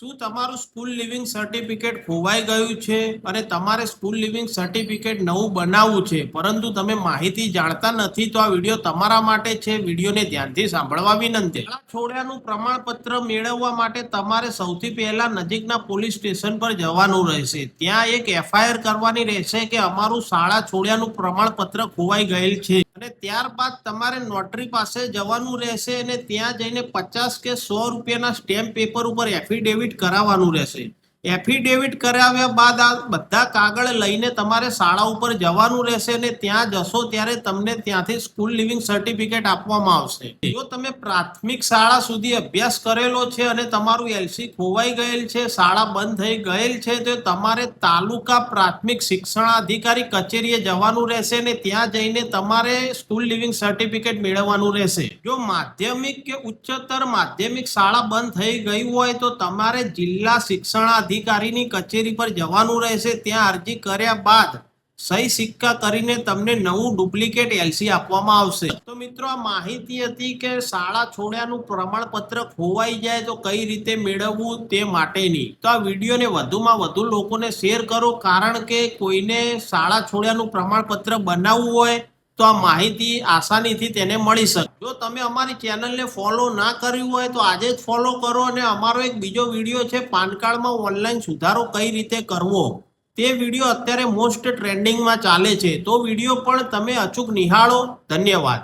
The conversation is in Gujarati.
શું તમારું સ્કૂલ લિવિંગ સર્ટિફિકેટ ખોવાઈ ગયું છે અને તમારે સ્કૂલ લિવિંગ સર્ટિફિકેટ નવું બનાવવું છે પરંતુ તમે માહિતી જાણતા નથી તો આ વિડીયો તમારા માટે છે. વિડીયોને ધ્યાનથી સાંભળવા વિનંતી. શાળા છોડ્યાનું પ્રમાણપત્ર મેળવવા માટે તમારે સૌથી પહેલા નજીકના પોલીસ સ્ટેશન પર જવાનું રહેશે. ત્યાં એક એફઆઈઆર કરવાની રહેશે કે અમારું શાળા છોડ્યાનું પ્રમાણપત્ર ખોવાઈ ગયેલ છે અને ત્યારબાદ તમારે નોટરી પાસે જવાનું રહેશે અને ત્યાં જઈને 50 કે 100 રૂપિયાના સ્ટેમ્પ પેપર ઉપર એફિડેવિટ કરાવવાનું રહેશે. એફિડેવિટ કરાવ્યા બાદ આ બધા કાગળ લઈને તમારે શાળા ઉપર જવાનું રહેશે અને ત્યાં જશો ત્યારે તમને ત્યાંથી સ્કૂલ લિવિંગ સર્ટિફિકેટ આપવામાં આવશે. જો તમે પ્રાથમિક શાળા સુધી અભ્યાસ કરેલો છે અને તમારું એલસી ખોવાઈ ગયેલ છે, શાળા બંધ થઈ ગયેલ છે, તો તમારે તાલુકા પ્રાથમિક શિક્ષણાધિકારી કચેરીએ જવાનું રહેશે અને ત્યાં જઈને તમારે સ્કૂલ લિવિંગ સર્ટિફિકેટ મેળવવાનું રહેશે. જો માધ્યમિક કે ઉચ્ચતર માધ્યમિક શાળા બંધ થઈ ગઈ હોય તો તમારે જિલ્લા શિક્ષણાધિકારીની કચેરી પર જવાનું રહેશે. ત્યાં અરજી કર્યા બાદ સહી સિક્કા કરીને તમને નવું ડુપ્લિકેટ એલસી આપવામાં આવશે. તો મિત્રો, આ માહિતી હતી કે શાળા છોડ્યાનું પ્રમાણપત્ર ખોવાઈ જાય તો કઈ રીતે મેળવવું તે માટેની. તો આ વિડીયોને વધુમાં વધુ લોકોને શેર કરો, કારણ કે કોઈને શાળા છોડ્યાનું પ્રમાણપત્ર બનાવવું હોય તો આ માહિતી આસાનીથી તેને મળી શકે. જો તમે અમારી ચેનલને ફોલો ના કર્યું હોય તો આજે જ ફોલો કરો અને અમારો એક બીજો વિડીયો છે પાન કાર્ડમાં ઓનલાઈન સુધારો કઈ રીતે કરવો, તે વિડીયો અત્યારે મોસ્ટ ટ્રેન્ડિંગમાં ચાલે છે. તો વિડીયો પણ તમે અચૂક નિહાળો. ધન્યવાદ.